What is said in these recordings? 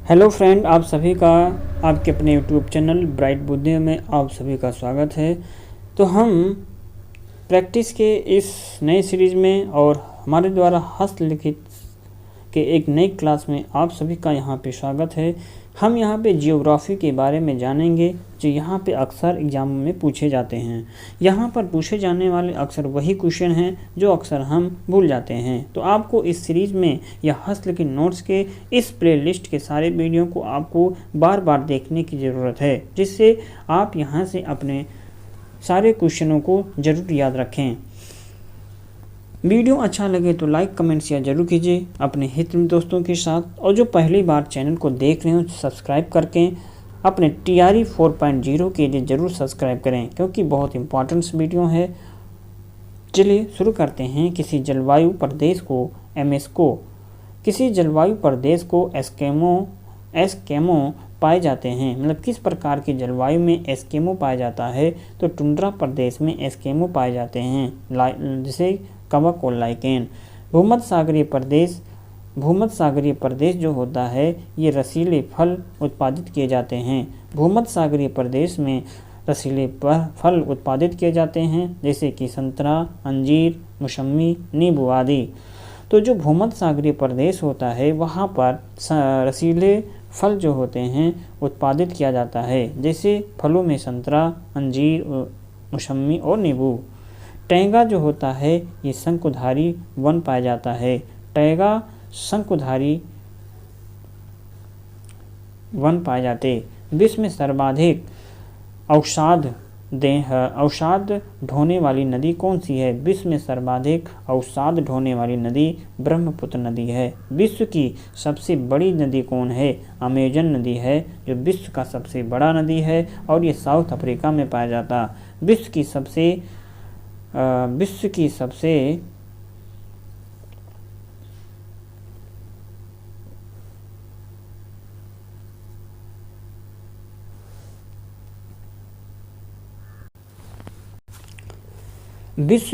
Hello friend, आप सभी का आपके अपने यूट्यूब चैनल ब्राइट बुद्धि में आप सभी का स्वागत है। तो हम प्रैक्टिस के इस नए सीरीज़ में और हमारे द्वारा हस्तलिखित के एक नई क्लास में आप सभी का यहाँ पे स्वागत है। हम यहाँ पे जियोग्राफी के बारे में जानेंगे जो यहाँ पे अक्सर एग्जाम में पूछे जाते हैं। यहाँ पर पूछे जाने वाले अक्सर वही क्वेश्चन हैं जो अक्सर हम भूल जाते हैं। तो आपको इस सीरीज़ में या हस्तलिखित नोट्स के इस प्लेलिस्ट के सारे वीडियो को आपको बार बार देखने की ज़रूरत है, जिससे आप यहाँ से अपने सारे क्वेश्चनों को ज़रूर याद रखें। वीडियो अच्छा लगे तो लाइक कमेंट शेयर जरूर कीजिए अपने हित दोस्तों के साथ, और जो पहली बार चैनल को देख रहे हो सब्सक्राइब करके अपने TRE 4.0 के लिए ज़रूर सब्सक्राइब करें, क्योंकि बहुत इंपॉर्टेंट वीडियो है। चलिए शुरू करते हैं। किसी जलवायु प्रदेश को किसी जलवायु प्रदेश को एस्केमो पाए जाते हैं। मतलब किस प्रकार की जलवायु में एस्केमो पाया जाता है, तो टुंड्रा प्रदेश में एस्केमो पाए जाते हैं, जिसे कवक और लाइकेन। भूमध्य सागरीय प्रदेश जो होता है ये रसीले फल उत्पादित किए जाते हैं। भूमध्य सागरीय प्रदेश में रसीले फल उत्पादित किए जाते हैं, जैसे कि संतरा, अंजीर, मौसमी, नींबू आदि। तो जो भूमध्य सागरीय प्रदेश होता है वहाँ पर रसीले फल जो होते हैं उत्पादित किया जाता है, जैसे फलों में संतरा, अंजीर, मौसमी और नींबू। टैंगा जो होता है ये शंकुधारी वन पाया जाता है। टैंगा शंकुधारी वन पाए जाते। विश्व में सर्वाधिक अवसाद ढोने वाली नदी कौन सी है? विश्व में सर्वाधिक अवसाद ढोने वाली नदी ब्रह्मपुत्र नदी है। विश्व की सबसे बड़ी नदी कौन है? अमेजन नदी है, जो विश्व का सबसे बड़ा नदी है और ये साउथ अफ्रीका में पाया जाता। विश्व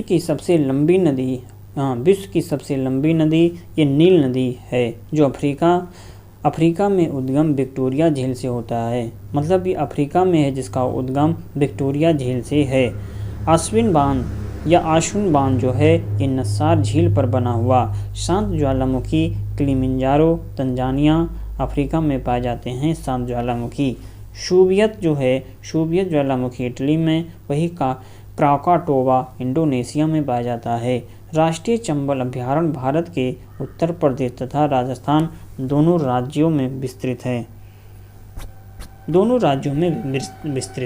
की सबसे लंबी नदी ये नील नदी है, जो अफ्रीका में उद्गम विक्टोरिया झील से होता है। मतलब ये अफ्रीका में है जिसका उद्गम विक्टोरिया झील से है। आश्विन बांध जो है ये नस्सार झील पर बना हुआ शांत ज्वालामुखी किलिमंजारो तंजानिया अफ्रीका में पाए जाते हैं। शांत ज्वालामुखी शूबियत ज्वालामुखी इटली में, वही का क्राकाटोवा इंडोनेशिया में पाया जाता है। राष्ट्रीय चंबल अभयारण्य भारत के उत्तर प्रदेश तथा राजस्थान दोनों राज्यों में विस्तृत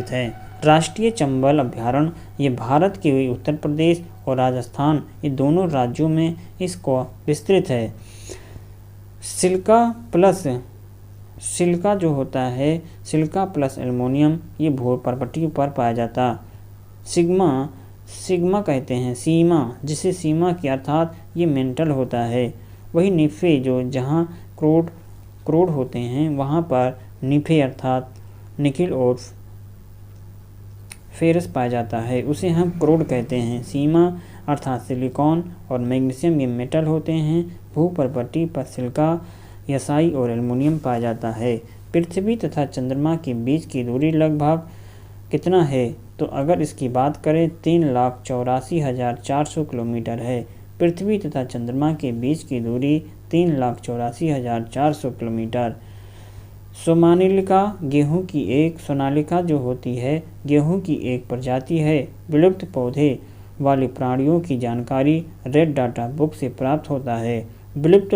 है। राष्ट्रीय चंबल अभयारण्य ये भारत के उत्तर प्रदेश और राजस्थान ये दोनों राज्यों में इसको विस्तृत है। सिल्का जो होता है, सिल्का प्लस एल्युमिनियम ये भूपर्वतीय पर पाया जाता। सिग्मा कहते हैं सीमा, जिसे सीमा की अर्थात ये मेंटल होता है। वही निफे जो जहाँ क्रोड होते हैं वहाँ पर निफे अर्थात निकिल और फेरस पाया जाता है, उसे हम क्रोड कहते हैं। सीमा अर्थात सिलिकॉन और मैग्नीशियम ये मेटल होते हैं। भूपर्वती पर सिल्का, यसाई और एल्युमिनियम पाया जाता है। पृथ्वी तथा चंद्रमा के बीच की दूरी लगभग कितना है? तो अगर इसकी बात करें 3,84,400 किलोमीटर है। पृथ्वी तथा चंद्रमा के बीच की दूरी 3,84,400 किलोमीटर। सोनालिका जो होती है गेहूं की एक प्रजाति है। विलुप्त पौधे वाले प्राणियों की जानकारी रेड डाटा बुक से प्राप्त होता है। विलुप्त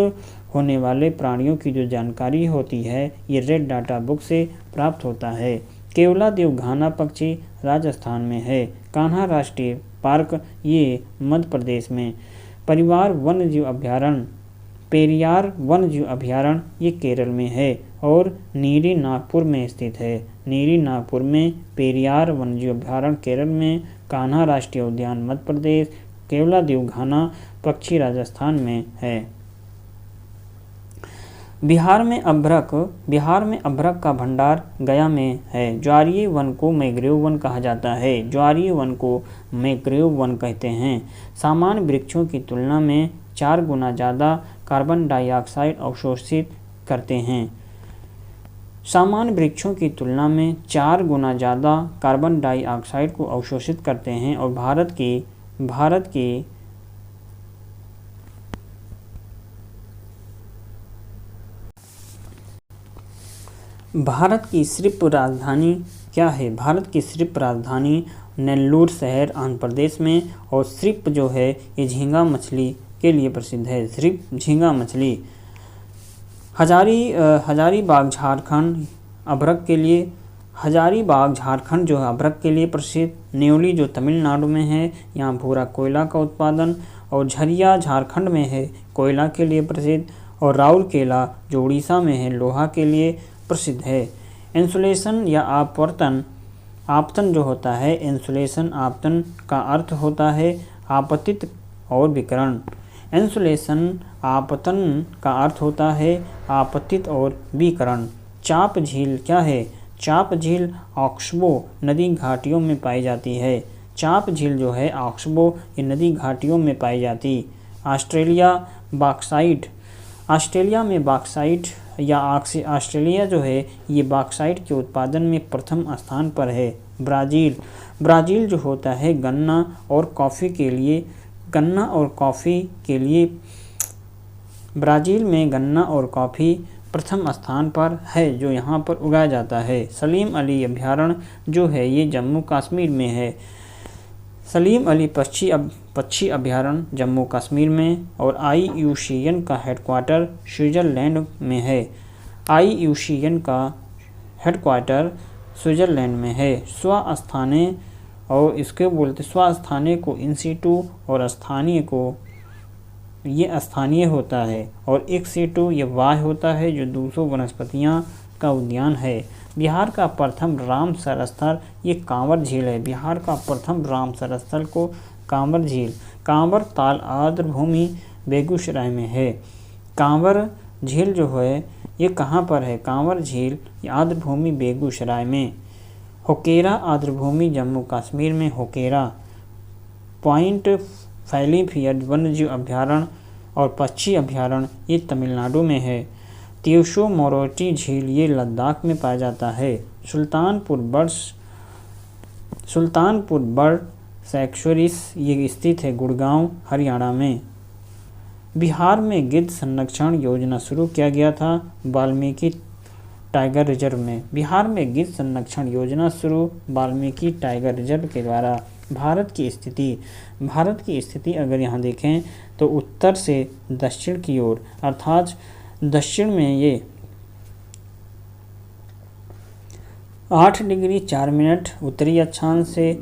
होने वाले प्राणियों की जो जानकारी होती है ये रेड डाटा बुक से प्राप्त होता है। केवलादेव घाना पक्षी राजस्थान में है। कान्हा राष्ट्रीय पार्क ये मध्य प्रदेश में। पेरियार वन्यजीव अभयारण्य ये केरल में है और नीरी नागपुर में स्थित है। नीरी नागपुर में पेरियार वन्यजीव अभयारण्य केरल में, कान्हा राष्ट्रीय उद्यान मध्य प्रदेश, केवलादेव घाना पक्षी राजस्थान में है। बिहार में अभ्रक का भंडार गया में है। ज्वारीय वन को मैंग्रोव वन कहा जाता है। ज्वारीय वन को मैंग्रोव वन कहते हैं। सामान्य वृक्षों की तुलना में 4 गुना ज़्यादा कार्बन डाइऑक्साइड अवशोषित करते हैं। सामान्य वृक्षों की तुलना में 4 गुना ज़्यादा कार्बन डाइऑक्साइड को अवशोषित करते हैं और भारत की सिर्फ राजधानी क्या है? भारत की सिर्फ राजधानी नेल्लूर शहर आंध्र प्रदेश में, और सिर्फ जो है ये झींगा मछली के लिए प्रसिद्ध है। सिर्फ झींगा मछली। हजारीबाग झारखंड अभ्रक के लिए, हजारीबाग झारखंड जो है अभ्रक के लिए प्रसिद्ध। न्योली जो तमिलनाडु में है, यहाँ भूरा कोयला का उत्पादन। और झरिया झारखंड में है, कोयला के लिए प्रसिद्ध। और राउरकेला जो उड़ीसा में है, लोहा के लिए प्रसिद्ध है। इंसुलेशन या आपतन जो होता है, इंसुलेशन आपतन का अर्थ होता है आपतित और विकिरण। इंसुलेशन आपतन का अर्थ होता है आपतित और विकिरण। चाप झील क्या है? चाप झील ऑक्सबो नदी घाटियों में पाई जाती है। चाप झील जो है ऑक्सबो ये नदी घाटियों में पाई जाती। ऑस्ट्रेलिया में बॉक्साइट या ऑस्ट्रेलिया जो है ये बॉक्साइट के उत्पादन में प्रथम स्थान पर है। ब्राज़ील जो होता है गन्ना और कॉफ़ी के लिए ब्राज़ील में गन्ना और कॉफ़ी प्रथम स्थान पर है जो यहाँ पर उगाया जाता है। सलीम अली अभयारण्य जो है ये जम्मू कश्मीर में है। सलीम अली पक्षी अभयारण्य जम्मू कश्मीर में। और IUCN का हेडक्वार्टर स्विट्ज़रलैंड में है। IUCN का हेडक्वार्टर स्विट्ज़रलैंड में है। स्वस्थानीय और इसके बोलते स्वस्थानीय को इन सिटू और स्थानीय को ये स्थानीय होता है। और एक सिटू ये वाह्य होता है जो 200 वनस्पतियाँ का उद्यान है। बिहार का प्रथम रामसर स्थल ये कांवर झील है। बिहार का प्रथम रामसर स्थल को कांवर झील, कांवर ताल आर्द्रभूमि बेगूसराय में है। कांवर झील जो है ये कहाँ पर है? कांवर झील आर्द्रभूमि बेगूसराय में। होकेरा आर्द्रभूमि जम्मू कश्मीर में होकेरा। पॉइंट फैलीफियर वन्यजीव अभयारण्य और पक्षी अभयारण्य ये तमिलनाडु में है। त्यूशो मोरोटी झील ये लद्दाख में पाया जाता है। सुल्तानपुर बर्ड सैंक्चुअरी ये स्थित है गुड़गांव हरियाणा में। बिहार में गिद्ध संरक्षण योजना शुरू किया गया था वाल्मीकि टाइगर रिजर्व में। बिहार में गिद्ध संरक्षण योजना शुरू वाल्मीकि टाइगर रिजर्व के द्वारा। भारत की स्थिति अगर यहाँ देखें तो उत्तर से दक्षिण की ओर, अर्थात दक्षिण में ये 8 डिग्री 4 मिनट उत्तरी अक्षांश से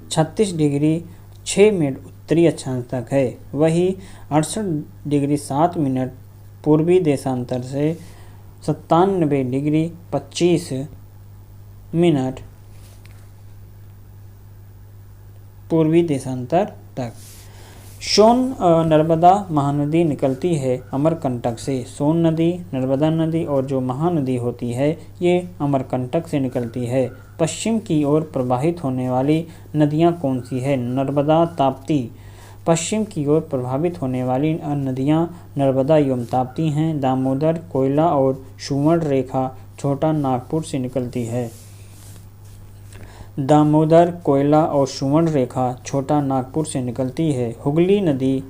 36 डिग्री 6 मिनट उत्तरी अक्षांश तक है। वही 68 डिग्री 7 मिनट पूर्वी देशांतर से 97 डिग्री 25 मिनट पूर्वी देशांतर तक। सोन नर्मदा महानदी निकलती है अमरकंटक से। सोन नदी, नर्मदा नदी और जो महानदी होती है ये अमरकंटक से निकलती है। पश्चिम की ओर प्रवाहित होने वाली नदियाँ कौन सी है? नर्मदा, ताप्ती। पश्चिम की ओर प्रभावित होने वाली नदियाँ नर्मदा एवं ताप्ती हैं। दामोदर, कोयला और सुवर्ण रेखा छोटा नागपुर से निकलती है। दामोदर, कोयला और सुवर्ण रेखा छोटा नागपुर से निकलती है। हुगली नदी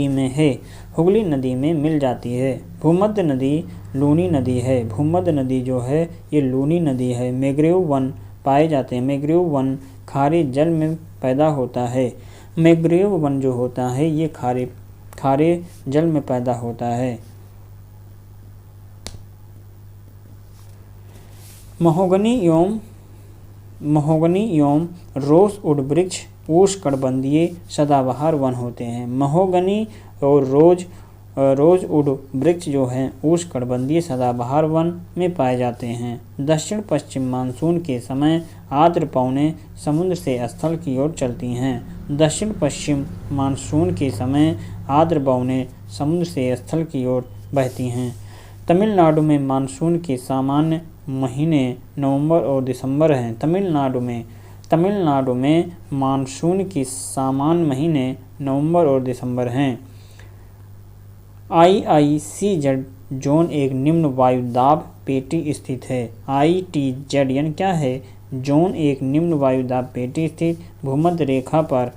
में है। हुगली नदी में मिल जाती है। भूमध्य नदी लूनी नदी है। भूमध्य नदी जो है ये लूनी नदी है। मैंग्रोव वन पाए जाते हैं। मैंग्रोव वन खारे जल में पैदा होता है। मैंग्रोव वन जो होता है ये खारे जल में पैदा होता है। महोगनी एवं रोज़वुड वृक्ष उष्णकटिबंधीय सदाबहार वन होते हैं। महोगनी और रोज़वुड वृक्ष जो हैं उष्णकटिबंधीय सदाबहार वन में पाए जाते हैं। दक्षिण पश्चिम मानसून के समय आर्द्र पवनें समुद्र से स्थल की ओर चलती हैं। दक्षिण पश्चिम मानसून के समय आर्द्र पवनें समुद्र से स्थल की ओर बहती हैं। तमिलनाडु में मानसून के सामान्य महीने नवंबर और दिसंबर हैं। तमिलनाडु में मानसून के सामान्य महीने नवंबर और दिसंबर हैं। जोन एक निम्न वायुदाब पेटी स्थित है। ITZN क्या है? जोन एक निम्न वायुदाब पेटी स्थित भूमध्य रेखा पर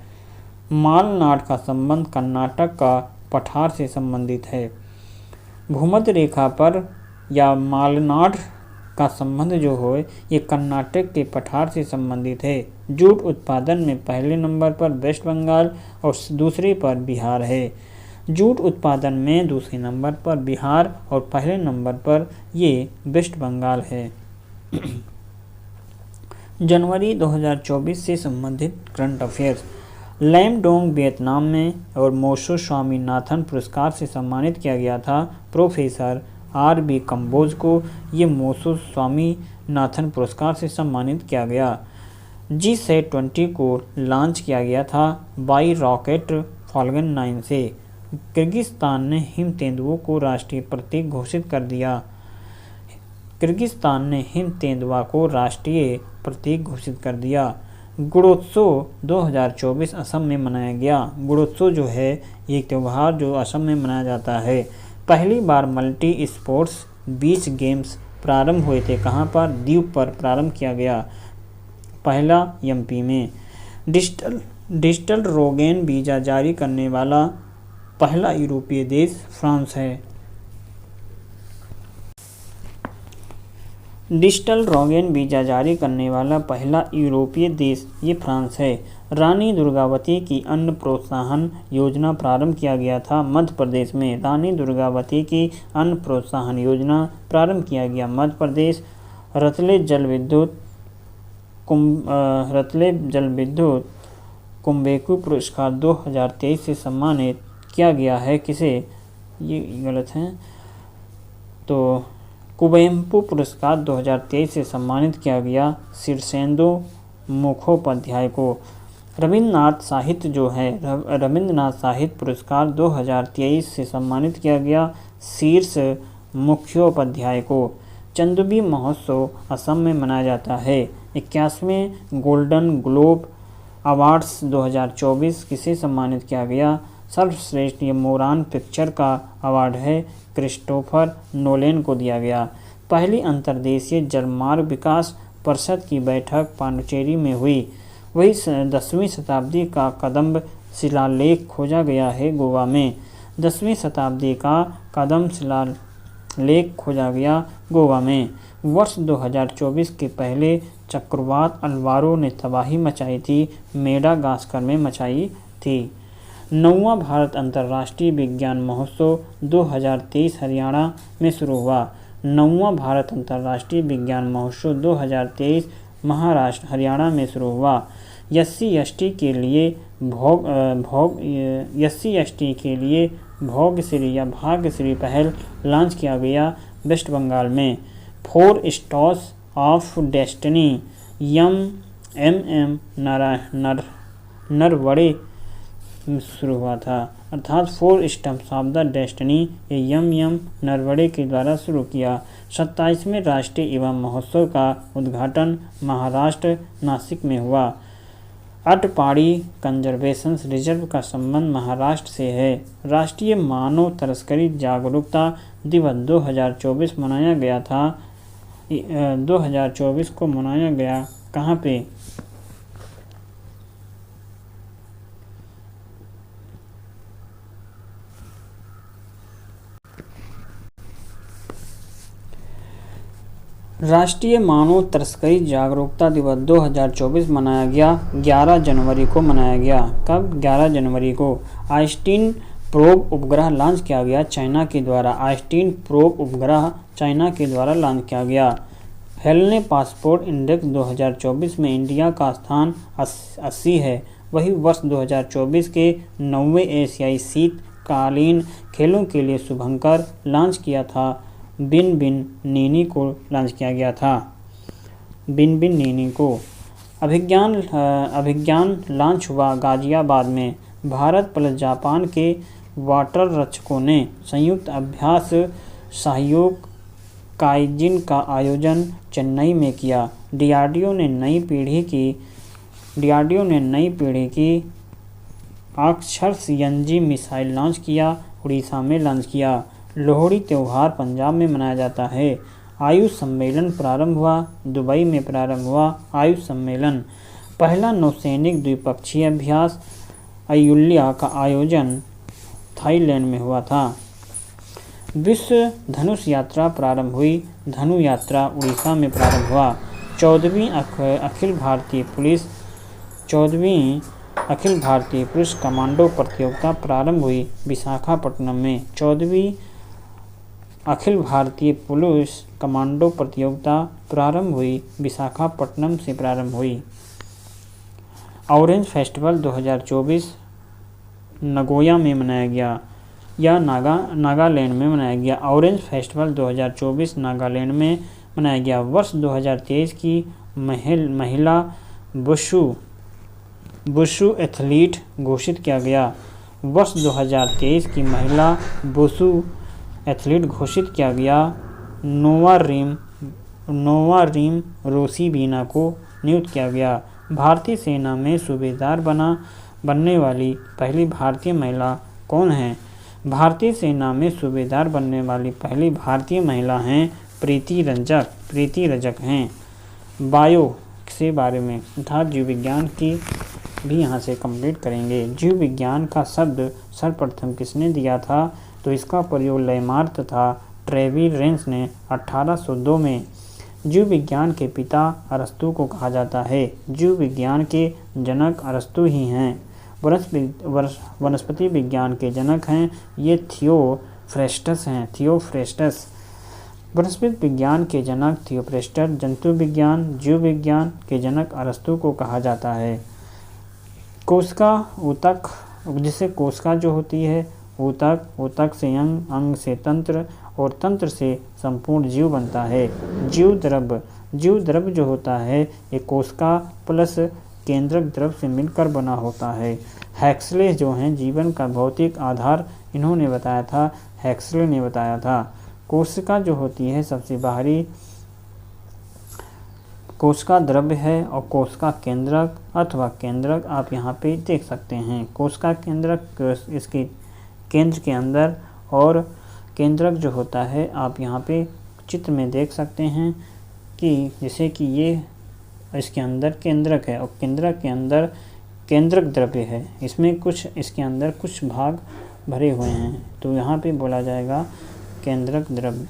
मालनाड का संबंध कर्नाटक का पठार से संबंधित है। भूमध्य रेखा पर या मालनाड का संबंध जो हो ये कर्नाटक के पठार से संबंधित है। जूट उत्पादन में पहले नंबर पर वेस्ट बंगाल और दूसरे पर बिहार है। जूट उत्पादन में दूसरे नंबर पर बिहार और पहले नंबर पर ये वेस्ट बंगाल है। जनवरी 2024 से संबंधित current affairs. Lam Dong Vietnam में और मोशो स्वामीनाथन पुरस्कार से सम्मानित किया गया था। प्रोफेसर RB कंबोज को ये मोशो स्वामीनाथन पुरस्कार से सम्मानित किया गया। G20 को लॉन्च किया गया था बाई रॉकेट फॉल्कन 9 से। किर्गिस्तान ने हिम तेंदुओं को राष्ट्रीय प्रतीक घोषित कर दिया। किर्गिस्तान ने हिम तेंदुआ को राष्ट्रीय प्रतीक घोषित कर दिया। गुणोत्सव 2024 असम में मनाया गया। गुणोत्सव जो है ये त्यौहार जो असम में मनाया जाता है। पहली बार मल्टी स्पोर्ट्स बीच गेम्स प्रारंभ हुए थे। कहाँ पर? द्वीप पर प्रारंभ किया गया। पहला MP में। डिजिटल रोगेन वीज़ा जारी करने वाला पहला यूरोपीय देश फ्रांस है। डिजिटल रोगेन वीज़ा जारी करने वाला पहला यूरोपीय देश ये फ्रांस है। रानी दुर्गावती की अन्न प्रोत्साहन योजना प्रारंभ किया गया था मध्य प्रदेश में। रानी दुर्गावती की अन्न प्रोत्साहन योजना प्रारंभ किया गया मध्य प्रदेश। रतले जल विद्युत कुंभेकु पुरस्कार 2023 से सम्मानित किया गया है। किसे? ये गलत है। तो कुवेम्पु पुरस्कार 2023 से सम्मानित किया गया शीर्षेंदु मुखोपाध्याय को। रविन्द्रनाथ साहित्य जो है रविन्द्रनाथ साहित्य पुरस्कार 2023 से सम्मानित किया गया शीर्ष मुखोपाध्याय को। चंदुबी महोत्सव असम में मनाया जाता है। 81वें गोल्डन ग्लोब अवार्ड्स 2024 किसे सम्मानित किया गया? सर्वश्रेष्ठ ये मोरान पिक्चर का अवार्ड है क्रिस्टोफर नोलेन को दिया गया। पहली अंतर्देशीय जलमार्ग विकास परिषद की बैठक पांडिचेरी में हुई। वही 10वीं शताब्दी का कदम्ब शिलालेख खोजा गया है गोवा में। 10वीं शताब्दी का कदम्ब शिलालेख खोजा गया गोवा में। वर्ष 2024 के पहले चक्रवात अल्वारो ने तबाही मचाई थी। मेडागास्कर में मचाई थी। 9वां भारत अंतर्राष्ट्रीय विज्ञान महोत्सव 2023 हरियाणा में शुरू हुआ। 9वां भारत अंतर्राष्ट्रीय विज्ञान महोत्सव 2023 महाराष्ट्र हरियाणा में शुरू हुआ। SC/ST के लिए भोगश्री या भाग्यश्री पहल लॉन्च किया गया वेस्ट बंगाल में। 4 stars of destiny MM Naravane शुरू हुआ था। अर्थात 4 स्टम्प्स ऑफ द डेस्टिनी ये MM नरवड़े के द्वारा शुरू किया। 27वें राष्ट्रीय युवा महोत्सव का उद्घाटन महाराष्ट्र नासिक में हुआ। अटपाड़ी कंजर्वेशन रिजर्व का संबंध महाराष्ट्र से है। राष्ट्रीय मानव तस्करी जागरूकता दिवस 2024 मनाया गया था। 2024 को मनाया गया कहाँ पे? राष्ट्रीय मानव तस्करी जागरूकता दिवस 2024 मनाया गया 11 जनवरी को मनाया गया। कब? 11 जनवरी को। आइस्टीन प्रोब उपग्रह लॉन्च किया गया चाइना के द्वारा। आइस्टीन प्रोब उपग्रह चाइना के द्वारा लॉन्च किया गया। फैलने पासपोर्ट इंडेक्स 2024 में इंडिया का स्थान 80 है। वही वर्ष 2024 के 9वें एशियाई शीतकालीन खेलों के लिए शुभंकर लॉन्च किया था। बिन बिन नीनी को लॉन्च किया गया था। बिन बिन नीनी को अभिज्ञान लॉन्च हुआ गाजियाबाद में। भारत प्लस जापान के वाटर रक्षकों ने संयुक्त अभ्यास सहयोग काइजिन का आयोजन चेन्नई में किया। DRDO ने नई पीढ़ी की अक्षर्स NG मिसाइल लॉन्च किया। उड़ीसा में लॉन्च किया। लोहड़ी त्यौहार पंजाब में मनाया जाता है। आयुष सम्मेलन प्रारंभ हुआ, दुबई में प्रारंभ हुआ आयुष सम्मेलन। पहला नौसैनिक द्विपक्षीय अभ्यास अयुल्या का आयोजन थाईलैंड में हुआ था। विश्व धनुष यात्रा प्रारंभ हुई, धनु यात्रा उड़ीसा में प्रारंभ हुआ। 14वीं अखिल भारतीय पुरुष कमांडो प्रतियोगिता प्रारंभ हुई विशाखापट्टनम में। 14वीं अखिल भारतीय पुरुष कमांडो प्रतियोगिता प्रारंभ हुई विशाखापट्टनम से प्रारंभ हुई। ऑरेंज फेस्टिवल 2024 नगोया में मनाया गया या नागालैंड में मनाया गया। ऑरेंज फेस्टिवल 2024 नागालैंड में मनाया गया। वर्ष 2023 की महिला वुशु एथलीट घोषित किया गया। वर्ष 2023 की महिला वुशु एथलीट घोषित किया गया। नोवा रिम रोसिबीना को नियुक्त किया गया। भारतीय सेना में सूबेदार बनने वाली पहली भारतीय महिला कौन है? भारतीय सेना में सूबेदार बनने वाली पहली भारतीय महिला हैं प्रीति रंजक हैं। बायो के बारे में अर्थात जीव विज्ञान की भी यहाँ से कंप्लीट करेंगे। जीव विज्ञान का शब्द सर्वप्रथम किसने दिया था? तो इसका प्रयोग लेमार्क तथा ट्रेविरेंस ने 1802 में। जीव विज्ञान के पिता अरस्तु को कहा जाता है। जीव विज्ञान के जनक अरस्तु ही हैं। वनस्पति विज्ञान के जनक हैं ये थियोफ्रेस्टस हैं। वनस्पति विज्ञान के जनक थियोफ्रेस्टस। जंतु विज्ञान जीव विज्ञान के जनक अरस्तु को कहा जाता है। कोशिका ऊतक, जिसे कोशिका जो होती है ऊतक से अंग, अंग से तंत्र और तंत्र से संपूर्ण जीव बनता है। जीव द्रव्य जो होता है ये कोशिका प्लस केंद्रक द्रव्य से मिलकर बना होता है। हेक्सले जो हैं जीवन का भौतिक आधार इन्होंने बताया था, हेक्सले ने बताया था। कोशिका जो होती है सबसे बाहरी कोशिका द्रव्य है और कोशिका केंद्रक अथवा केंद्रक आप यहाँ पे देख सकते हैं। कोशिका केंद्रक इसके केंद्र के अंदर और केंद्रक जो होता है आप यहाँ पे चित्र में देख सकते हैं कि जैसे कि ये इसके अंदर केंद्रक है और केंद्रक के अंदर केंद्रक द्रव्य है। इसमें कुछ इसके अंदर कुछ भाग भरे हुए हैं तो यहाँ पे बोला जाएगा केंद्रक द्रव्य।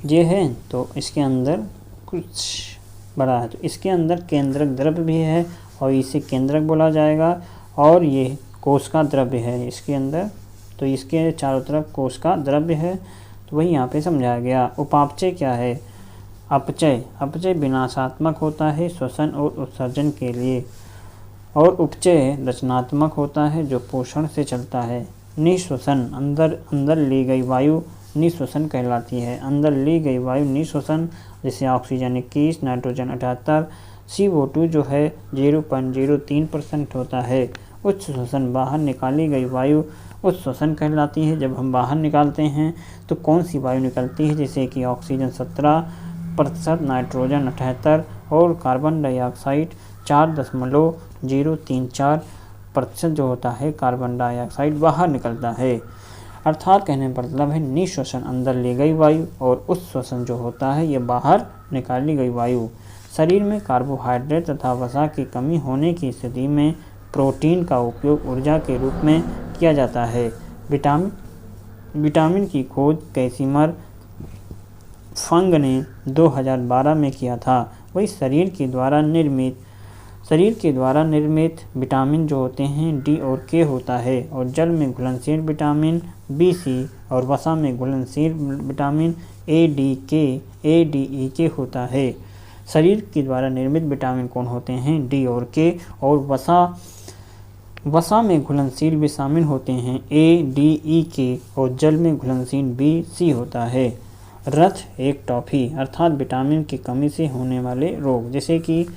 ये है तो इसके अंदर कुछ बड़ा है तो इसके अंदर केंद्रक द्रव्य भी है और इसे केंद्रक बोला जाएगा। और ये कोशिका द्रव्य है इसके अंदर, तो इसके चारों तरफ कोशिका द्रव्य है तो वही यहाँ पे समझाया गया। उपापचय क्या है? अपचय विनाशात्मक होता है श्वसन और उत्सर्जन के लिए, और उपचय रचनात्मक होता है जो पोषण से चलता है। निःश्वसन अंदर ली गई वायु निःश्वसन कहलाती है। अंदर ली गई वायु निःश्वसन, जैसे ऑक्सीजन 21, नाइट्रोजन 78, CO2 जो है 0.03% होता है। उच्च श्वसन बाहर निकाली गई वायु उच्च श्वसन कहलाती है। जब हम बाहर निकालते हैं तो कौन सी वायु निकलती है? जैसे कि ऑक्सीजन 17%, नाइट्रोजन 78 और कार्बन डाइऑक्साइड 4.034% जो होता है कार्बन डाइऑक्साइड बाहर निकलता है। अर्थात कहने का मतलब है निःश्वसन अंदर ले गई वायु और उच्छ्वसन जो होता है ये बाहर निकाली गई वायु। शरीर में कार्बोहाइड्रेट तथा वसा की कमी होने की स्थिति में प्रोटीन का उपयोग ऊर्जा के रूप में किया जाता है। विटामिन की खोज कैसिमर फंग ने 2012 में किया था। वही शरीर के द्वारा निर्मित विटामिन जो होते हैं डी और के होता है, और जल में घुलनशील विटामिन बी सी और वसा में घुलनशील विटामिन ए डी ई के होता है। शरीर के द्वारा निर्मित विटामिन कौन होते हैं? डी और के, और वसा में घुलनशील विटामिन होते हैं ए डी ई के, और जल में घुलनशील बी सी होता है। रथ एक टॉफी अर्थात विटामिन की कमी से होने वाले रोग, जैसे कि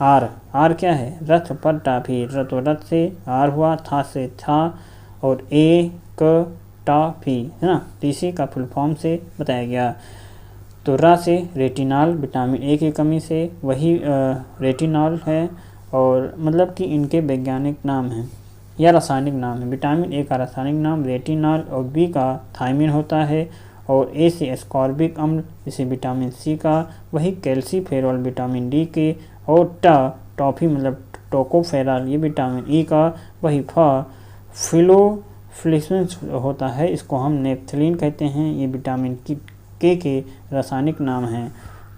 आर क्या है? रथ पर टाफी, रथ से आर हुआ, था से था, और ए क टाफी है ना, इसी का फुल फॉर्म से बताया गया। तो रा से रेटिनॉल विटामिन ए की कमी से, वही रेटिनॉल है, और मतलब कि इनके वैज्ञानिक नाम हैं। यह रासायनिक नाम है। विटामिन ए का रासायनिक नाम रेटिनॉल और बी का थायमिन होता है, और ए से एस्कॉर्बिक अम्ल जैसे विटामिन सी का, वही कैल्सीफेरॉल विटामिन डी के, और टॉफी मतलब टोकोफेरॉल ये विटामिन ई का, वही फिलोफ्लेविन होता है, इसको हम नेप्थलीन कहते हैं, ये विटामिन के रासायनिक नाम हैं।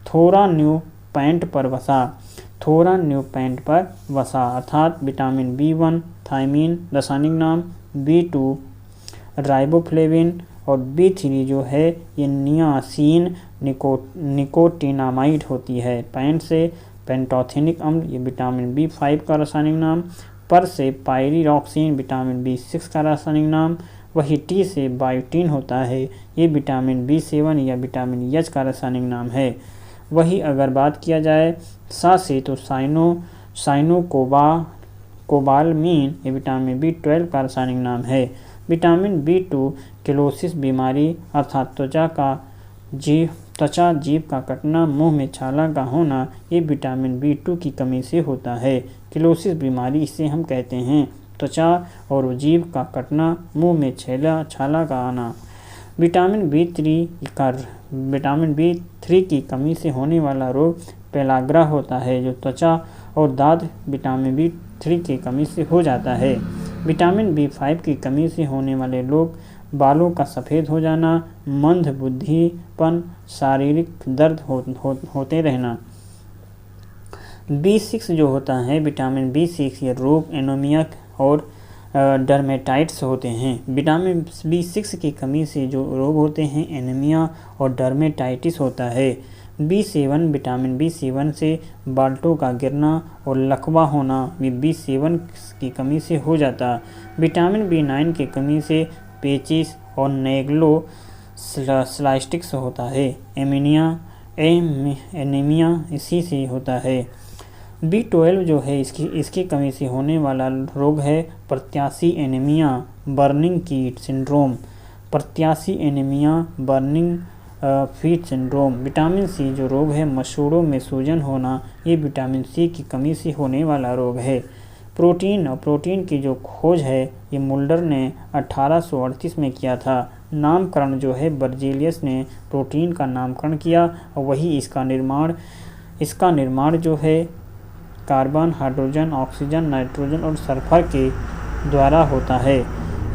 थोरान्यूपेंट पर वसा, थोरान्यूपेंट पर वसा अर्थात विटामिन B1 थायमीन रासायनिक नाम, B2 राइबोफ्लेविन, और B3 जो है ये नियासिन निकोटिनामाइड होती है। पैंट से पेंटोथेनिक अम्ल ये विटामिन B5 का रासायनिक नाम, पर से पायरिरॉक्सिन विटामिन B6 का रासायनिक नाम, वही टी से बायोटीन होता है, ये विटामिन B7 या विटामिन एच का रासायनिक नाम है। वही अगर बात किया जाए सा से तो साइनोकोबालमीन ये विटामिन B12 का रासायनिक नाम है। विटामिन B2 किलोसिस बीमारी अर्थात त्वचा जीभ का कटना, मुंह में छाला का होना, ये विटामिन B2 की कमी से होता है। किलोसिस बीमारी इसे हम कहते हैं, त्वचा और जीभ का कटना, मुंह में छाला का आना। विटामिन B3 की कमी से होने वाला रोग पेलाग्रा होता है, जो त्वचा और दांत विटामिन B3 की कमी से हो जाता है। विटामिन B5 की कमी से होने वाले रोग बालों का सफ़ेद हो जाना, मंदबुद्धिपन, शारीरिक दर्द होते रहना। B6 जो होता है विटामिन B6 ये रोग एनीमिया और डर्मेटाइटिस होते हैं। विटामिन B6 की कमी से जो रोग होते हैं एनीमिया और डर्मेटाइटिस होता है। B7 विटामिन B7 से बाल्टों का गिरना और लकवा होना भी B7 की कमी से हो जाता। विटामिन B9 की कमी से पेचिस और नेग्लोस्लाइटिक्स होता है। एनीमिया इसी से होता है। B12 जो है इसकी कमी से होने वाला रोग है प्रत्याशी एनीमिया बर्निंग कीट सिंड्रोम, प्रत्याशी anaemia burning feet syndrome. Vitamin C जो रोग है मसूड़ों में सूजन होना, ये विटामिन सी की कमी से होने वाला रोग है। प्रोटीन और प्रोटीन की जो खोज है ये मुल्डर ने 1838 में किया था। नामकरण जो है बर्जीलियस ने प्रोटीन का नामकरण किया, और वही इसका निर्माण जो है कार्बन, हाइड्रोजन, ऑक्सीजन, नाइट्रोजन और सल्फर के द्वारा होता है।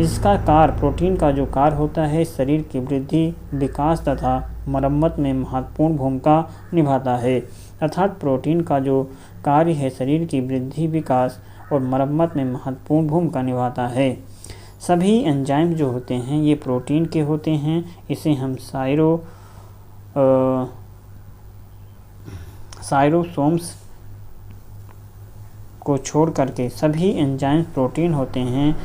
इसका कार्य प्रोटीन का जो कार्य होता है शरीर की वृद्धि, विकास तथा मरम्मत में महत्वपूर्ण भूमिका निभाता है। अर्थात प्रोटीन का जो कार्य है शरीर की वृद्धि, विकास और मरम्मत में महत्वपूर्ण भूमिका निभाता है। सभी एंजाइम जो होते हैं ये प्रोटीन के होते हैं। इसे हम साइरोसोम्स को छोड़ करके सभी एंजाइम्स प्रोटीन होते हैं।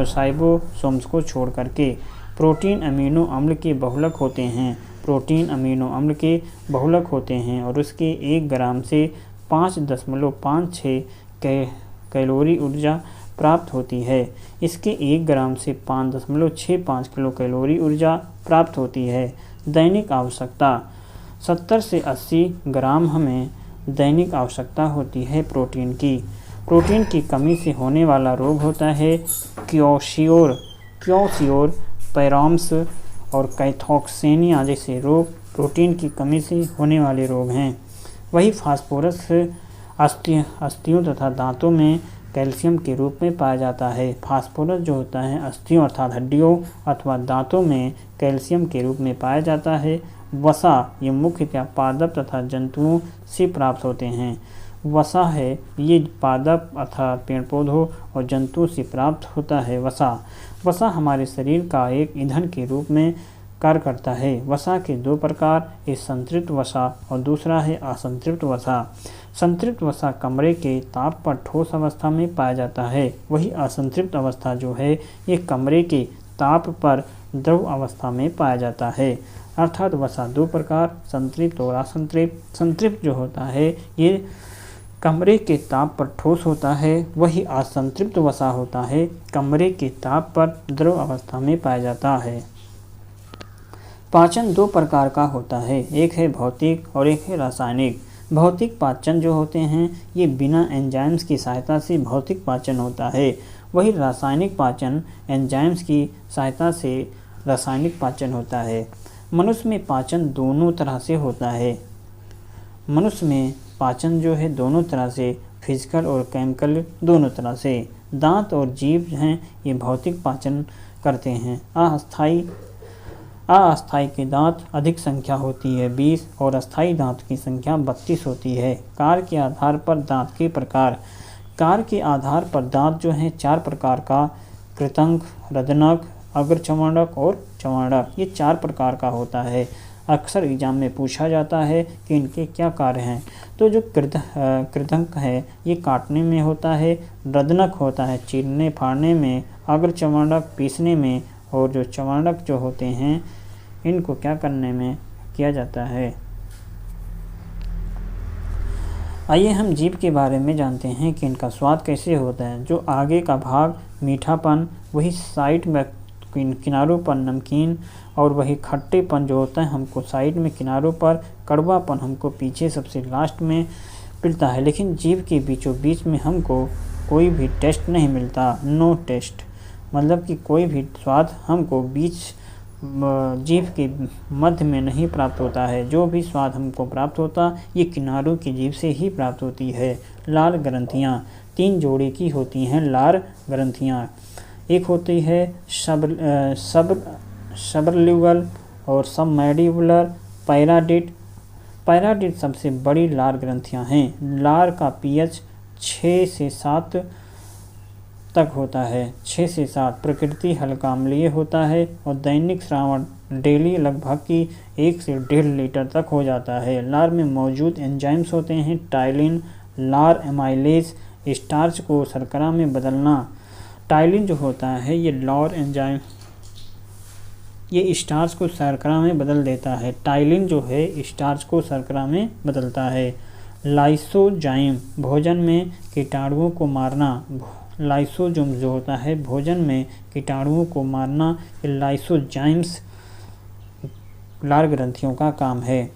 साइबोसोम्स को छोड़ करके प्रोटीन अमीनो अम्ल के बहुलक होते हैं। प्रोटीन अमीनो अम्ल के बहुलक होते हैं और उसके 1 ग्राम से 5.56 कैलोरी ऊर्जा प्राप्त होती है। इसके 1 ग्राम से 5.65 किलो कैलोरी ऊर्जा प्राप्त होती है। दैनिक आवश्यकता 70 से 80 ग्राम हमें दैनिक आवश्यकता होती है प्रोटीन की। प्रोटीन की कमी से होने वाला रोग होता है क्योशियोर, पैराम्स और कैथोक्सेनिया जैसे रोग प्रोटीन की कमी से होने वाले रोग हैं। वही फास्फोरस अस्थियों तथा दांतों में कैल्शियम के रूप में पाया जाता है। फास्फोरस जो होता है अस्थियों अर्थात हड्डियों अथवा दांतों में कैल्शियम के रूप में पाया जाता है। वसा ये मुख्यतः पादप तथा जंतुओं से प्राप्त होते हैं। वसा है ये पादप अर्थात पेड़ पौधों और जंतुओं से प्राप्त होता है। वसा हमारे शरीर का एक ईंधन के रूप में कार्य करता है। वसा के 2 प्रकार, एक संतृप्त वसा और दूसरा है असंतृप्त वसा। संतृप्त वसा कमरे के ताप पर ठोस अवस्था में पाया जाता है। वही असंतृप्त अवस्था जो है ये कमरे के ताप पर द्रव अवस्था में पाया जाता है। अर्थात वसा 2 प्रकार, संतृप्त और असंतृप्त। संतृप्त जो होता है ये कमरे के ताप पर ठोस होता है। वही असंतृप्त वसा होता है कमरे के ताप पर द्रव अवस्था में पाया जाता है। पाचन 2 प्रकार का होता है, एक है भौतिक और एक है रासायनिक। भौतिक पाचन जो होते हैं ये बिना एंजाइम्स की सहायता से भौतिक पाचन होता है। वही रासायनिक पाचन एंजाइम्स की सहायता से रासायनिक पाचन होता है। मनुष्य में पाचन दोनों तरह से होता है। मनुष्य में पाचन जो है दोनों तरह से, फिजिकल और केमिकल दोनों तरह से। दांत और जीभ हैं ये भौतिक पाचन करते हैं। अस्थायी के दांत अधिक संख्या होती है 20 और अस्थायी दांत की संख्या 32 होती है। कार के आधार पर दांत के प्रकार। कार के आधार पर दांत जो हैं 4 प्रकार का, कृतंक, रदनक, अग्रचर्मणक और चर्मणक, ये 4 प्रकार का होता है। अक्सर एग्जाम में पूछा जाता है कि इनके क्या कार्य हैं। तो जो कृतंक है ये काटने में होता है, रदनक होता है चीरने फाड़ने में, अग्रचर्मणक पीसने में, और जो चर्मणक जो होते हैं इनको क्या करने में किया जाता है। आइए हम जीभ के बारे में जानते हैं कि इनका स्वाद कैसे होता है। जो आगे का भाग मीठापन, वही साइड में किनारों पर नमकीन, और वही खट्टेपन जो होता है हमको साइड में किनारों पर, कड़वापन हमको पीछे सबसे लास्ट में मिलता है। लेकिन जीभ के बीचों बीच में हमको कोई भी टेस्ट नहीं मिलता, नो टेस्ट, मतलब कि कोई भी स्वाद हमको बीच जीभ के मध्य में नहीं प्राप्त होता है। जो भी स्वाद हमको प्राप्त होता ये किनारों की जीभ से ही प्राप्त होती है। लार ग्रंथियाँ 3 जोड़े की होती हैं। लार ग्रंथियाँ एक होती है सबरल्यूगल और सबमैंडिबुलर पैराडिट सबसे बड़ी लार ग्रंथियाँ हैं। लार का पीएच 6 से 7 तक होता है। 6 से 7 प्रकृति हल्का अम्लीय होता है और दैनिक श्रावण डेली लगभग की 1 से 1.5 लीटर तक हो जाता है। लार में मौजूद एंजाइम्स होते हैं टाइलिन, लार एमाइलेज, स्टार्च को शर्करा में बदलना। टाइलिन जो होता है ये लार एंजाइम, ये स्टार्च को शर्करा में बदल देता है। टाइलिन जो है स्टार्च को शर्करा में बदलता है। लाइसोजाइम भोजन में कीटाणुओं को मारना। लाइसोजोम जो होता है भोजन में कीटाणुओं को मारना, लाइसोजाइम्स लार ग्रंथियों का काम है।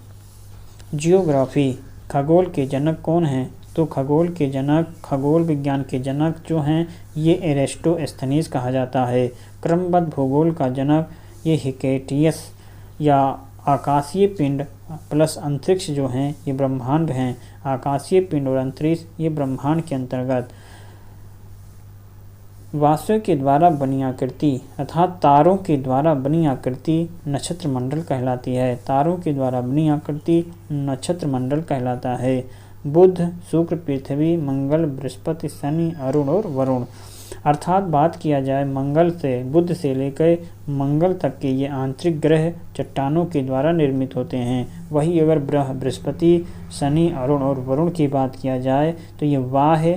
जियोग्राफी, खगोल के जनक कौन हैं? तो खगोल विज्ञान के जनक जो हैं ये एरिस्टोस्थेनीज कहा जाता है। क्रमबद्ध भूगोल का जनक ये हिकेटियस या आकाशीय पिंड प्लस अंतरिक्ष जो हैं ये ब्रह्मांड हैं। आकाशीय पिंड और अंतरिक्ष ये ब्रह्मांड के अंतर्गत। वास्तु के द्वारा बनी आकृति अर्थात तारों के द्वारा बनी आकृति नक्षत्र मंडल कहलाती है। तारों के द्वारा बनी आकृति नक्षत्र मंडल कहलाता है। बुध, शुक्र, पृथ्वी, मंगल, बृहस्पति, शनि, अरुण और वरुण। अर्थात बात किया जाए मंगल से, बुध से लेकर मंगल तक के ये आंतरिक ग्रह चट्टानों के द्वारा निर्मित होते हैं। वही अगर बृहस्पति, शनि, अरुण और वरुण की बात किया जाए तो ये वाह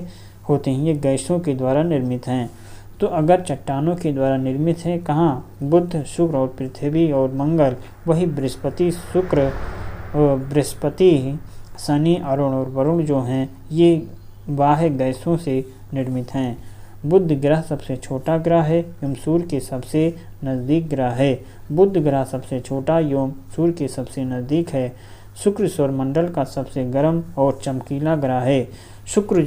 होते हैं, ये गैसों के द्वारा निर्मित हैं। तो अगर चट्टानों के द्वारा निर्मित है कहाँ? बुध, शुक्र और पृथ्वी और मंगल। वही बृहस्पति, शनि, अरुण और वरुण जो हैं ये वाह गैसों से निर्मित हैं। बुध ग्रह सबसे छोटा ग्रह है एवं सूर्य के सबसे नज़दीक ग्रह है। बुध ग्रह सबसे छोटा एवं सूर्य के सबसे नज़दीक है। शुक्र सौरमंडल का सबसे गर्म और चमकीला ग्रह है। शुक्र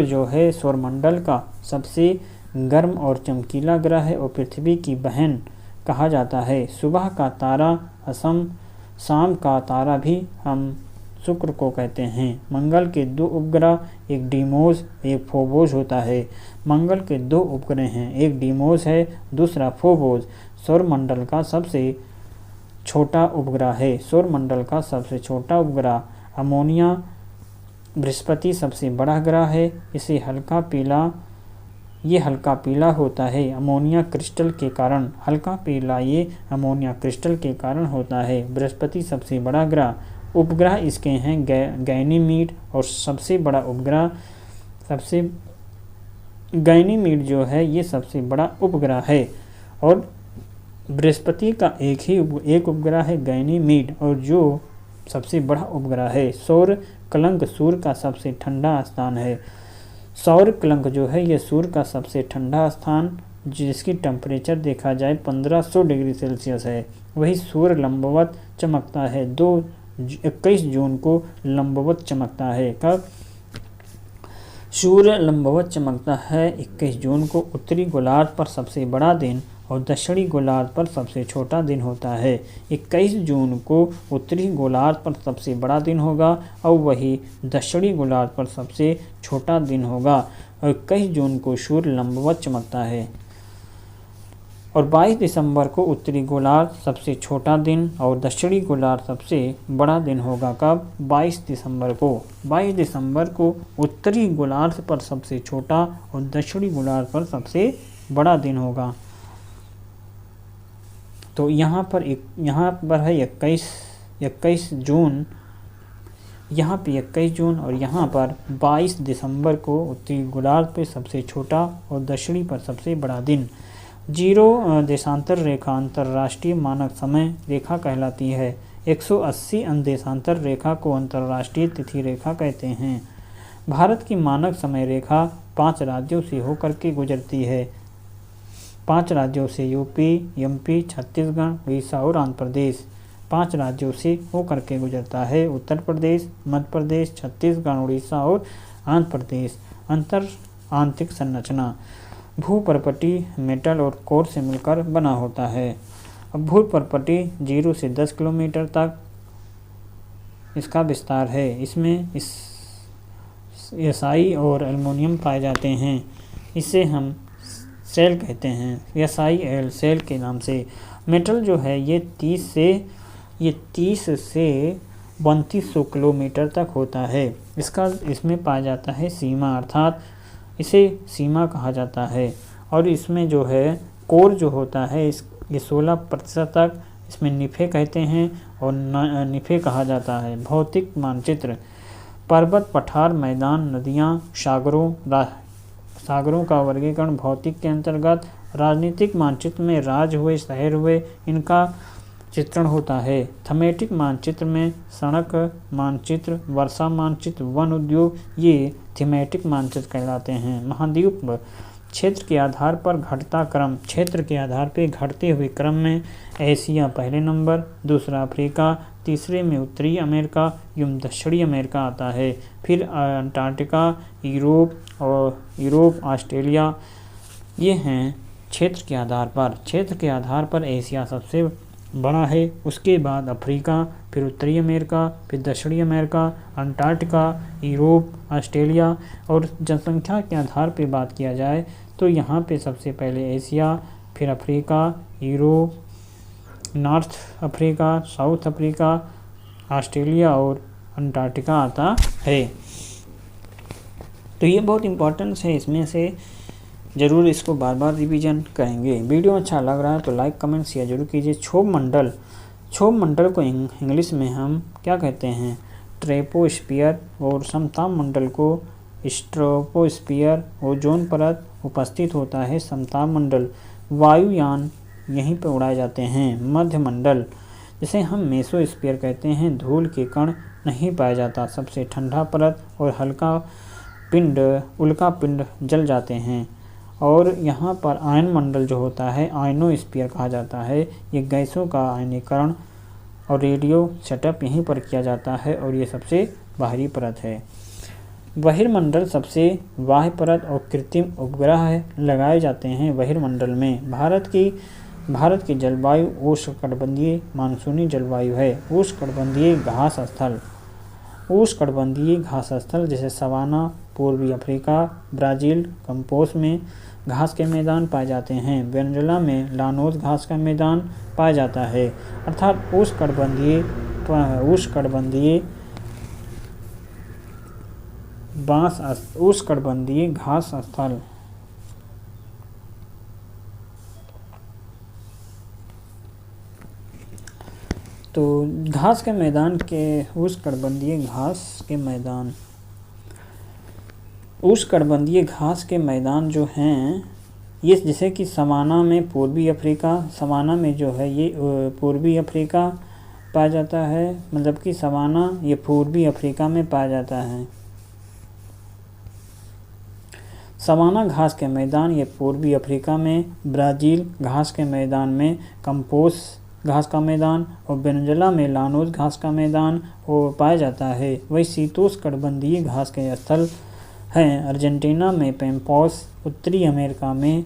जो है सौरमंडल का सबसे गर्म और चमकीला ग्रह है और पृथ्वी की बहन कहा जाता है। सुबह का तारा असम, शाम का तारा भी हम शुक्र को कहते हैं। मंगल के 2 उपग्रह, एक डीमोस एक फोबोस होता है। मंगल के 2 उपग्रह हैं, एक डीमोस है दूसरा फोबोस। सौरमंडल का सबसे छोटा उपग्रह है। सौरमंडल का सबसे छोटा उपग्रह अमोनिया। बृहस्पति सबसे बड़ा ग्रह है, इसे हल्का पीला होता है अमोनिया क्रिस्टल के कारण। हल्का पीला ये अमोनिया क्रिस्टल के कारण होता है। बृहस्पति सबसे बड़ा ग्रह। उपग्रह इसके हैं गैनीमीड और सबसे बड़ा उपग्रह गैनीमीड जो है ये सबसे बड़ा उपग्रह है। और बृहस्पति का एक उपग्रह है गैनीमीड और जो सबसे बड़ा उपग्रह है। सौर कलंक सूर्य का सबसे ठंडा स्थान है। सौर कलंक जो है ये सूर्य का सबसे ठंडा स्थान जिसकी टेम्परेचर देखा जाए 1500 डिग्री सेल्सियस है। वही सूर्य लंबवत चमकता है। 21 जून को लंबवत चमकता है। कब? सूर्य लंबवत चमकता है। 21 जून को उत्तरी गोलार्ध पर सबसे बड़ा दिन और दक्षिणी गोलार्ध पर सबसे छोटा दिन होता है। 21 जून को उत्तरी गोलार्ध पर सबसे बड़ा दिन होगा और वही दक्षिणी गोलार्ध पर सबसे छोटा दिन होगा। और 21 जून को सूर्य लंबवत चमकता है। और 22 दिसंबर को उत्तरी गोलार्ध सबसे छोटा दिन और दक्षिणी गोलार्ध सबसे बड़ा दिन होगा। कब? 22 दिसंबर को। 22 दिसंबर को उत्तरी गोलार्ध पर सबसे छोटा और दक्षिणी गोलार्ध पर सबसे बड़ा दिन होगा। तो यहाँ पर है 21 जून, यहाँ पे 21 जून और यहाँ पर 22 दिसंबर को उत्तरी गोलार्ध पे सबसे छोटा और दक्षिणी पर सबसे बड़ा दिन। 0 देशांतर रेखा अंतर्राष्ट्रीय मानक समय रेखा कहलाती है। 180 देशांतर रेखा को अंतर्राष्ट्रीय तिथि रेखा कहते हैं। भारत की मानक समय रेखा 5 राज्यों से होकर के गुजरती है। 5 राज्यों से यूपी, एमपी, छत्तीसगढ़, उड़ीसा और आंध्र प्रदेश। 5 राज्यों से होकर के गुजरता है। उत्तर प्रदेश, मध्य प्रदेश, छत्तीसगढ़, उड़ीसा और आंध्र प्रदेश। आंतरिक संरचना भूपर्पटी मेटल और कोर से मिलकर बना होता है। अब भूपर्पटी 0 से 10 किलोमीटर तक इसका विस्तार है। इसमें SI और एल्युमिनियम पाए जाते हैं। इसे हम सेल कहते हैं, SiL सेल के नाम से। मेटल जो है ये 30 से 3200 किलोमीटर तक होता है। इसमें पाया जाता है सीमा, अर्थात इसे सीमा कहा जाता है। और इसमें जो है कोर जो होता है ये 16% तक इसमें निफे कहते हैं और निफे कहा जाता है। भौतिक मानचित्र पर्वत, पठार, मैदान, नदियाँ, सागरों का वर्गीकरण भौतिक के अंतर्गत। राजनीतिक मानचित्र में राज्य हुए, शहर हुए, इनका चित्रण होता है। थीमेटिक मानचित्र में सड़क मानचित्र, वर्षा मानचित्र, वन उद्योग, ये थीमेटिक मानचित्र कहलाते हैं। महाद्वीप क्षेत्र के आधार पर घटता क्रम, क्षेत्र के आधार पर घटते हुए क्रम में एशिया पहले नंबर, दूसरा अफ्रीका, तीसरे में उत्तरी अमेरिका एवं दक्षिणी अमेरिका आता है। फिर अंटार्कटिका, यूरोप, ऑस्ट्रेलिया, ये हैं क्षेत्र के आधार पर। क्षेत्र के आधार पर एशिया सबसे बड़ा है, उसके बाद अफ्रीका, फिर उत्तरी अमेरिका, फिर दक्षिणी अमेरिका, अंटार्कटिका, यूरोप, ऑस्ट्रेलिया। और जनसंख्या के आधार पर बात किया जाए तो यहाँ पे सबसे पहले एशिया, फिर Africa, Europe, north Africa, south Africa, Australia और अंटार्कटिका आता है। तो ये बहुत इम्पोर्टेंस है, इसमें से ज़रूर इसको बार बार रिवीजन करेंगे। वीडियो अच्छा लग रहा है तो लाइक, कमेंट, शेयर जरूर कीजिए। क्षोभ मंडल को इंग्लिश में हम क्या कहते हैं? ट्रोपोस्फियर। और समताप मंडल को स्ट्रोपोस्फियर। ओजोन परत उपस्थित होता है समताप मंडल। वायुयान यहीं पर उड़ाए जाते हैं। मध्य मंडल जिसे हम मेसोस्फीयर कहते हैं, धूल के कण नहीं पाया जाता। सबसे ठंडा परत और उल्का पिंड जल जाते हैं। और यहाँ पर आयन मंडल जो होता है आयनोस्फीयर कहा जाता है। ये गैसों का आयनीकरण और रेडियो सेटअप यहीं पर किया जाता है और ये सबसे बाहरी परत है। बहिर्मंडल सबसे बाह्य परत और कृत्रिम उपग्रह लगाए जाते हैं बहिर्मंडल में। भारत की जलवायु उष्णकटिबंधीय मानसूनी जलवायु है। उष्णकटिबंधीय घास स्थल जैसे सवाना, पूर्वी अफ्रीका, ब्राज़ील, कंपोस में घास के मैदान पाए जाते हैं। वेनेजुएला में लानोस घास का मैदान पाया जाता है। अर्थात उष्णकटिबंधीय घास स्थल। तो घास के मैदान के उष्णकटिबंधीय घास के मैदान जो हैं ये जैसे कि सवाना में पूर्वी अफ्रीका पाया जाता है। मतलब कि सवाना ये पूर्वी अफ्रीका में पाया जाता है। सवाना घास के मैदान ये पूर्वी अफ्रीका में, ब्राज़ील घास के मैदान में कंपोस घास का मैदान और वेनेजुएला में लानोस घास का मैदान वो पाया जाता है। वही शीतोष्णकटिबंधीय घास के स्थल हैं। अर्जेंटीना में पैम्पॉस, उत्तरी अमेरिका में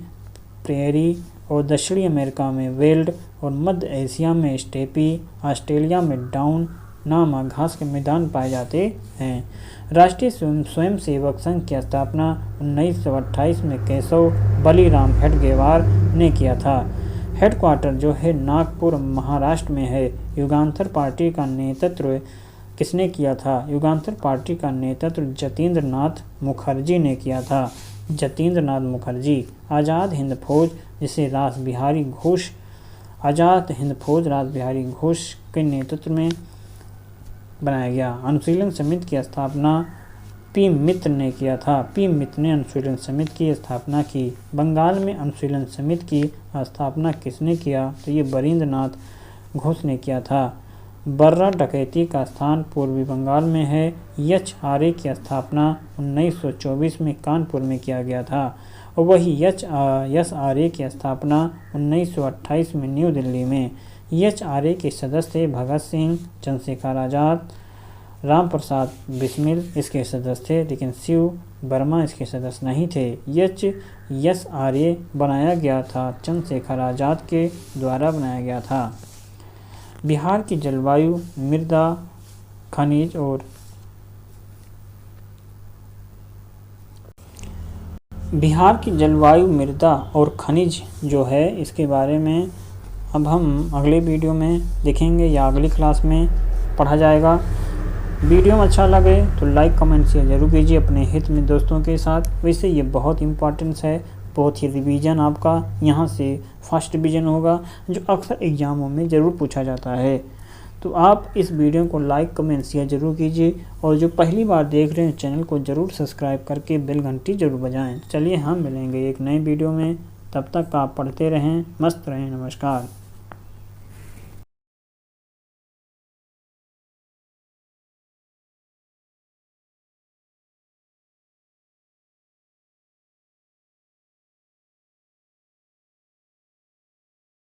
प्रेयरी और दक्षिणी अमेरिका में वेल्ड और मध्य एशिया में स्टेपी, ऑस्ट्रेलिया में डाउन नामक घास के मैदान पाए जाते हैं। राष्ट्रीय स्वयंसेवक संघ की स्थापना 1928 में केशव बलिराम हेडगेवार ने किया था। हेडक्वार्टर जो है नागपुर महाराष्ट्र में है। युगांतर पार्टी का नेतृत्व किसने किया था? युगांतर पार्टी का नेतृत्व जतीन्द्र नाथ मुखर्जी ने किया था। जतीन्द्र नाथ मुखर्जी। आज़ाद हिंद फौज जिसे रास बिहारी घोष के नेतृत्व में बनाया गया। अनुशीलन समिति की स्थापना पी मित्र ने किया था। पी मित्र ने अनुशीलन समिति की स्थापना की। बंगाल में अनुशीलन समिति की स्थापना किसने किया? तो ये बरिंद्र नाथ घोष ने किया था। बर्रा डकैती का स्थान पूर्वी बंगाल में है। HRA की स्थापना 1924 में कानपुर में किया गया था और वही SRA की स्थापना 1928 में न्यू दिल्ली में। HRA के सदस्य भगत सिंह, चंद्रशेखर आज़ाद, राम प्रसाद बिस्मिल इसके सदस्य थे, लेकिन शिव वर्मा इसके सदस्य नहीं थे। SRA बनाया गया था चंद्रशेखर आज़ाद के द्वारा बनाया गया था। बिहार की जलवायु मृदा खनिज और खनिज जो है इसके बारे में अब हम अगले वीडियो में देखेंगे या अगली क्लास में पढ़ा जाएगा। वीडियो में अच्छा लगे तो लाइक कमेंट शेयर जरूर कीजिए अपने हित में दोस्तों के साथ। वैसे ये बहुत इम्पोर्टेंस है, बहुत ही रिवीजन आपका यहाँ से फर्स्ट डिवीज़न होगा जो अक्सर एग्ज़ामों में ज़रूर पूछा जाता है। तो आप इस वीडियो को लाइक कमेंट शेयर जरूर कीजिए और जो पहली बार देख रहे हैं चैनल को ज़रूर सब्सक्राइब करके बेल घंटी ज़रूर बजाएं। चलिए हम मिलेंगे एक नए वीडियो में, तब तक आप पढ़ते रहें, मस्त रहें। नमस्कार।